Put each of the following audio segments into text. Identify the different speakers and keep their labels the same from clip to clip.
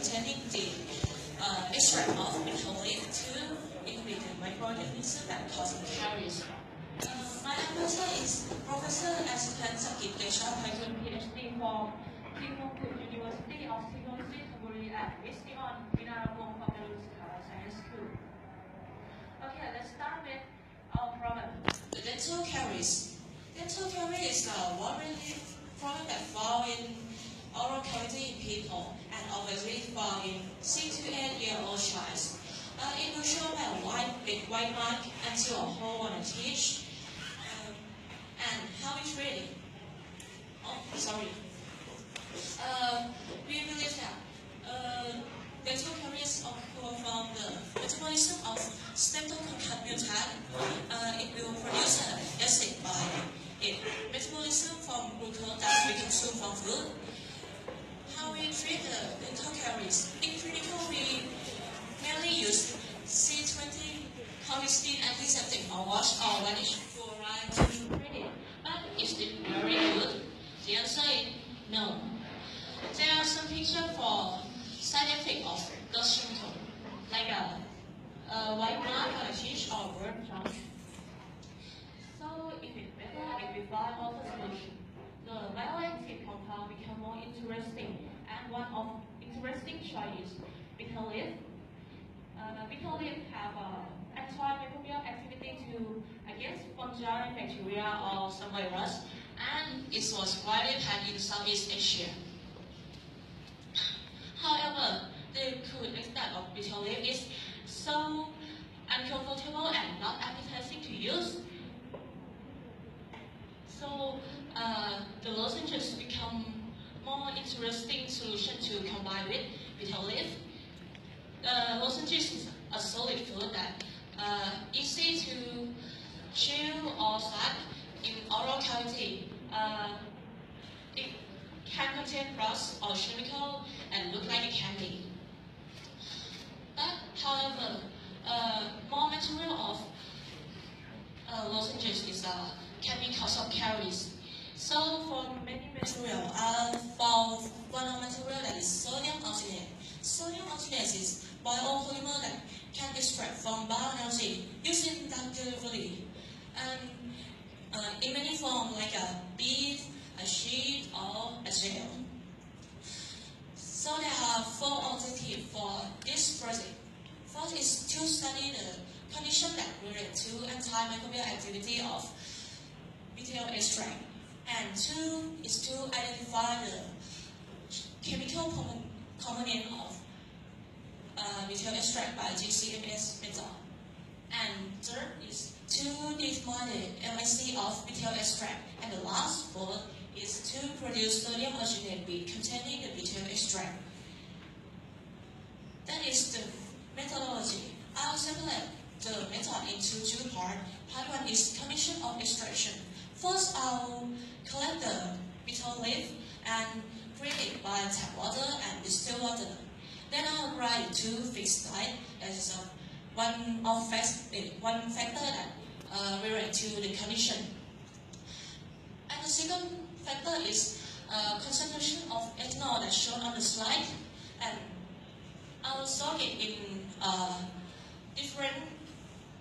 Speaker 1: containing the extract of betel leaf to inhibit the microorganism that cause caries. My advisor is Professor Assistant Sakit Desha, PhD from University of Technology, Tamburi, and PhD on Binarapong Science School. Okay, let's start with our problem. The dental caries. Dental caries is a worrying problem that found in oral cavity in people and obviously found in 6 to 8 year old child. It will show a big white mark until a hole on a teeth. And how we treat it? Oh, sorry. We believe that dental caries occur from the metabolism of streptococcal. It will produce an acid by its metabolism from glucose that we consume from food. How we treat the dental caries? In clinical, we mainly use C20 colistin antiseptic or wash or vanish fluoride to treat it. But is it very good? The answer is no. There are some pictures for side effects of those symptoms, like a white mark on a teeth or burn punch. So if it's better if we find other solution, the bioactive compound become more interesting, and one of interesting choice is betel leaf. Betel leaf have antimicrobial activity against fungi, bacteria, or some virus, and it was widely found in Southeast Asia. However, the crude extract of betel leaf is so uncomfortable and not appetizing to use. So the lozenges become more interesting solution to combine with betel leaf. Lozenges is a solid food that easy to chew or suck in oral cavity. It can contain drugs or chemical and look like a candy. But however, more material of lozenges is can be cause of caries. So for many material, I found one material that is sodium oxalate. Sodium oxalate is biopolymer that can extract from bioenergy using drug delivery, and in many forms like a bead, a sheet, or a gel. So there are 4 objectives for this project. First is to study the condition that relate to antimicrobial activity of betel extract, and 2 is to identify the chemical component of betel extract by GCMS method, and 3rd is to define the MIC of betel extract, and the last 4th is to produce sodium oxalate bead containing the betel extract. That is the methodology. I'll separate the method into 2 parts. Part 1 is commission of extraction. First, I'll collect the betel leaf and treat it by tap water and distilled water. Then I'll dry it to fixed light. That is one factor that relates to the condition. And the second factor is concentration of ethanol that's shown on the slide. And I will soak it in different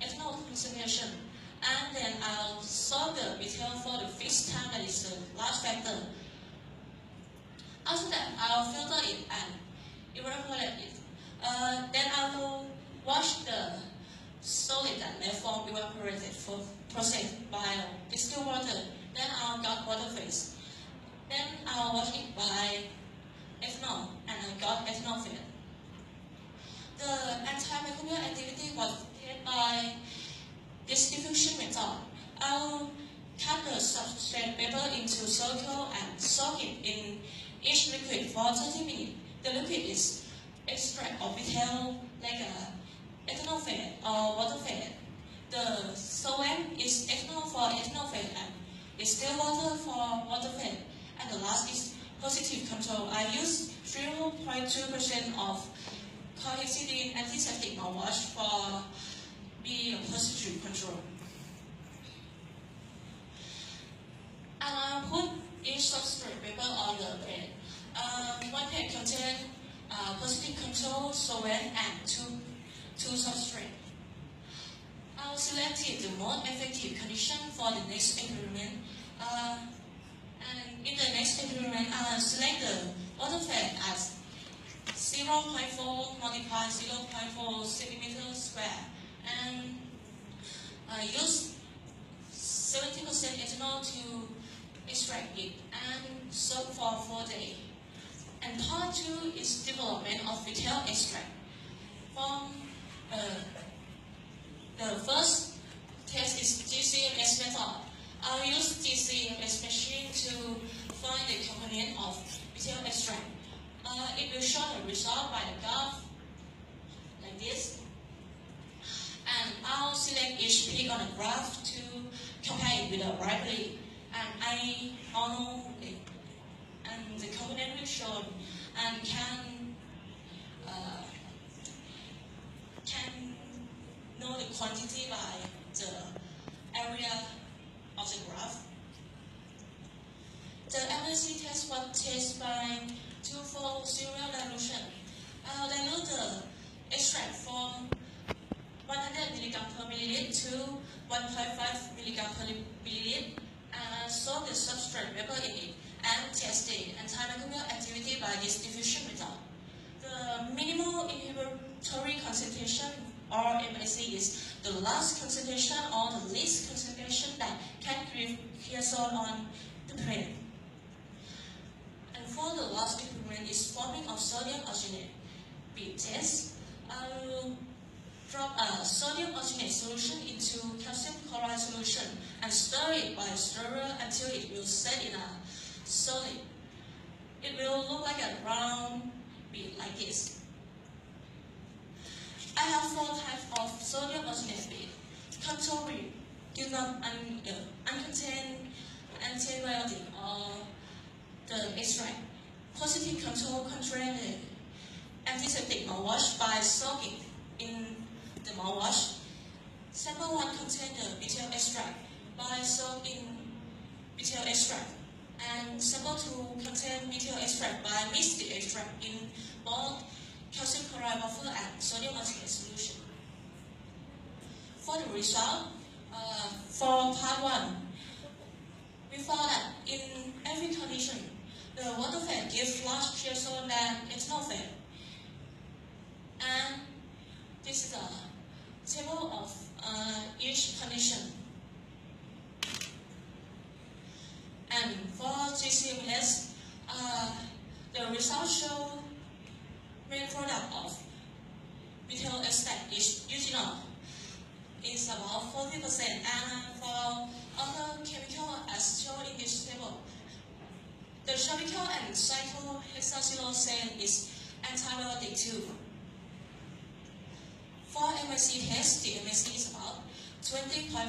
Speaker 1: ethanol concentration. And then I'll soak the betel for the fixed time, that is the last factor. After that, I'll filter it and evaporate it. Then I will wash the solid that may form evaporated for process by distilled water. Then I'll got water phase. Then I'll wash it by ethanol, and I got ethanol phase. The antimicrobial activity was obtained by this diffusion method. I'll cut the substrate paper into circle and soak it in each liquid for 30 minutes. The liquid is extract of betel, like ethanol phase or water phase. The solvent is ethanol for ethanol phase and distilled water for water phase. And the last is positive control. I use 0.2% of cohexidine antiseptic mouthwash for be a positive control. And I put each substrate paper on the plate. One plate contains positive control solvent and two substrate. I'll select the most effective condition for the next experiment. And in the next experiment, I'll select the water phase as 0.4 multiplied 0.4 centimeters square and use 70% ethanol to extract it and soak for 4 days. And part 2 is development of betel extract. From the first test is GCMS method. I'll use GCMS machine to find the component of betel extract. It will show the result by the graph like this. And I'll select each peak on the graph to compare it with the library. And I know it. And the component will show and can know the quantity by the area of the graph. The MSC test was tested by twofold serial dilution. I'll dilute the extract from 100 mg per milliliter to 1.5 mg per milliliter and soak the substrate vapor in it and test the antimicrobial activity by this diffusion method. The minimal inhibitory concentration or MIC is the last concentration or the least concentration that can create creosol on the plane. And for the last experiment is forming of sodium arsenate. B test. I will drop a sodium arsenate solution into calcium chloride solution and stir it by a stirrer until it will set in a solid. It will look like a round bead like this. I have 4 types of sodium arsenate bead. Control bead do not uncontained antibiotic or the extract. Positive control contain the antiseptic mouthwash by soaking in the mouthwash. Sample 1 contains the betel extract by soaking betel extract. And sample 2 contain betel extract by mix the extract in both calcium chloride buffer and sodium arsenate solution. For the result, for part 1, we found that in every condition, the water phase gives large creosol than ethanol phase. And this is a table of each condition. And for GCMS, the results show main product of betel extract is eugenol is about 40%, and for other chemical as shown in this table, the chemical and cyclohexacylosane is antibiotic too. For MSC test, the MSC is about 12.5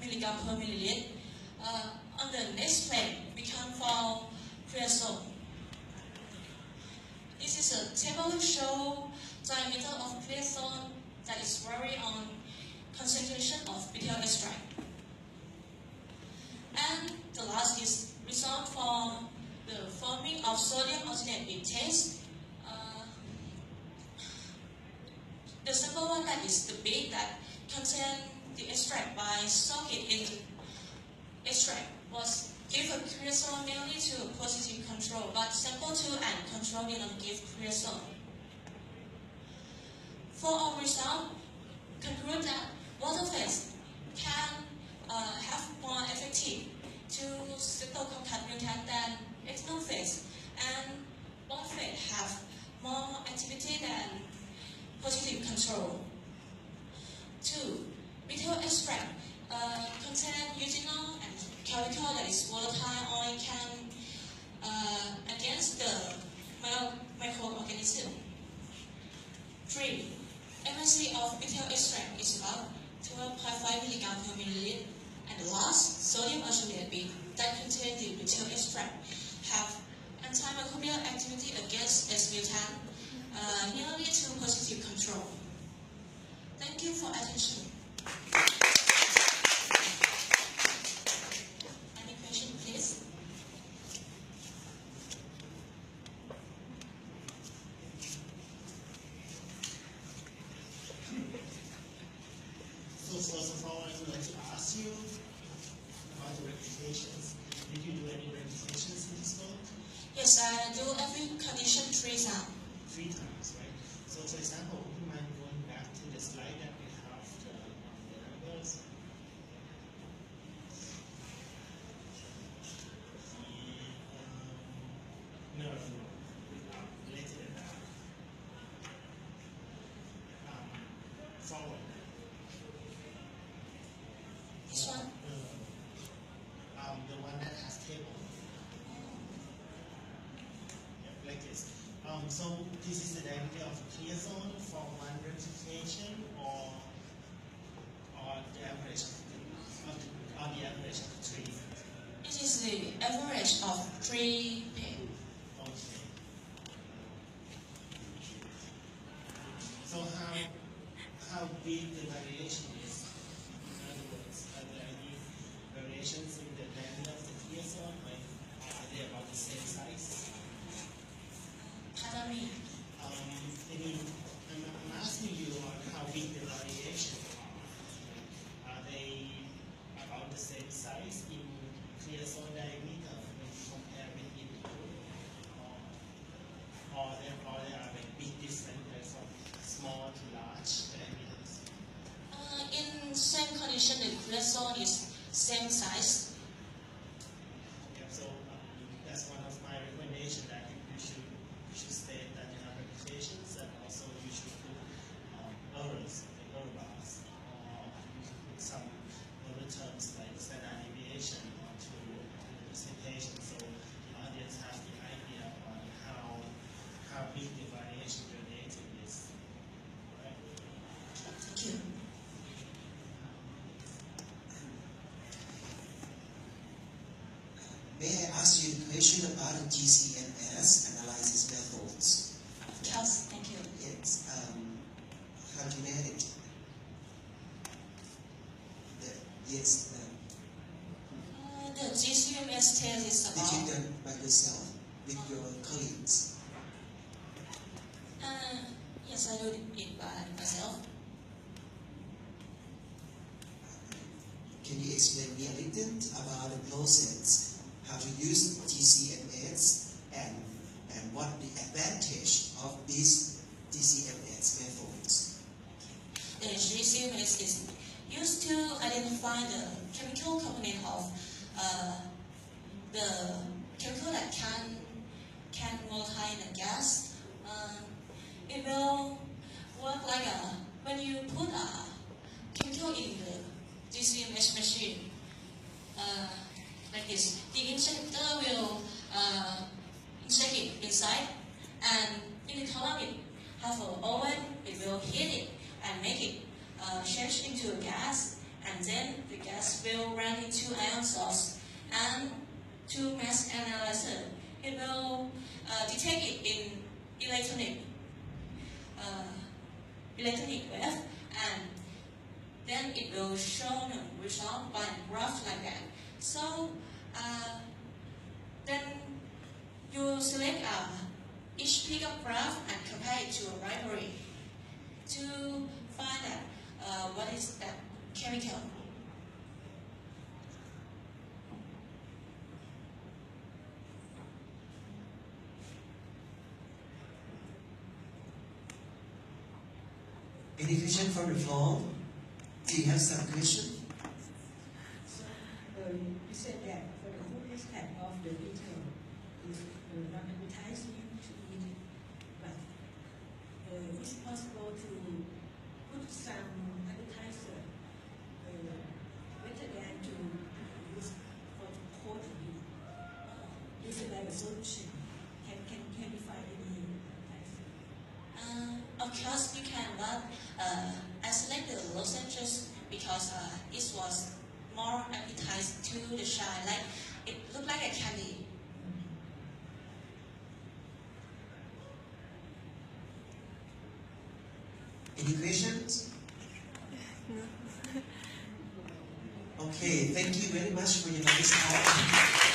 Speaker 1: mg per milliliter. On the next plate, we can find creosol. This is a table to show diameter of creosol that is vary on concentration of betel extract. And the last is result from the forming of sodium arsenate bead test. The simple one that is the bead that contain the extract by soaking in extract was give a creosol mainly to positive control, but sample 2 and control did not give creosol. For our result, conclude that water phase can have more effective to streptococcus mutant than ethanol phase, and both phase have more activity than positive control. 2. Betel extract contain eugenol and chemical that is volatile oil can against the microorganism. 3. MSC of betel extract is about 12.5 mg per milliliter, and the last sodium arsenate bead that contain the betel extract have antimicrobial activity against S mutant, nearly to positive control. Thank you for attention. Any question, please?
Speaker 2: first of all, I would like to ask you about the repetitions. Did you do any repetitions in this book?
Speaker 1: Yes, I do every condition 3 times.
Speaker 2: 3 times, right? So, for example, would you mind going back to the slide that we have the numbers? No, later than that. Forward.
Speaker 1: This one?
Speaker 2: The one that has table. Yeah, like this. So this is the diameter of a clear zone for one replication, or the average of the average of the 3.
Speaker 1: It is the average of 3 pairs.
Speaker 2: Okay. So how big the variation is? In other words, are there any variations in the diameter of the clear zone? Like, are they about the same size?
Speaker 1: Pardon me.
Speaker 2: I'm asking you how big the variation are. They about the same size in clear zone diameter when you compare with input, or there are like big differences from small to large diameters?
Speaker 1: In same condition, the clear zone is same size.
Speaker 2: Yeah, so that's one of my recommendations, that you should state that you have repetitions, and also you should put errors, the error bars, or you can put some other terms like standard deviation onto the presentation, so the audience has the idea on how big the variation related is. Right?
Speaker 1: Thank you.
Speaker 3: May I ask you a question about the GCMS analysis methods?
Speaker 1: Yes, thank you.
Speaker 3: It's how do you manage? Yes.
Speaker 1: The GCMS test is
Speaker 3: Did you
Speaker 1: about.
Speaker 3: done by yourself with your colleagues?
Speaker 1: Yes, I do it by myself.
Speaker 3: Can you explain me a little about the process, how to use GCMS, and what the advantage of these GCMS methods?
Speaker 1: The GCMS is used to identify the chemical component of the chemical that can multiply in a gas. It will work like when you put a chemical in the GCMS machine, like this. The injector will inject it inside, and in the column it have an oven. It will heat it and make it change into a gas, and then the gas will run into ion source, and to mass analyzer it will detect it in electronic wave, and then it will show the result by graph like that. So then you select each peak of graph and compare it to a library to find out what is that chemical.
Speaker 3: Any question from the floor? Do you have some question?
Speaker 4: So, you said that for the fullest type of the betel is not appetizing to eat it, but is it possible to put some appetizer better than to use for the cold meat? Is it like a solution? Can you find any appetizer?
Speaker 1: Of course, you can, but I select the lozenges because it was more appetizing to the child. Like it looked like a candy.
Speaker 3: Any questions? Okay, thank you very much for your nice time.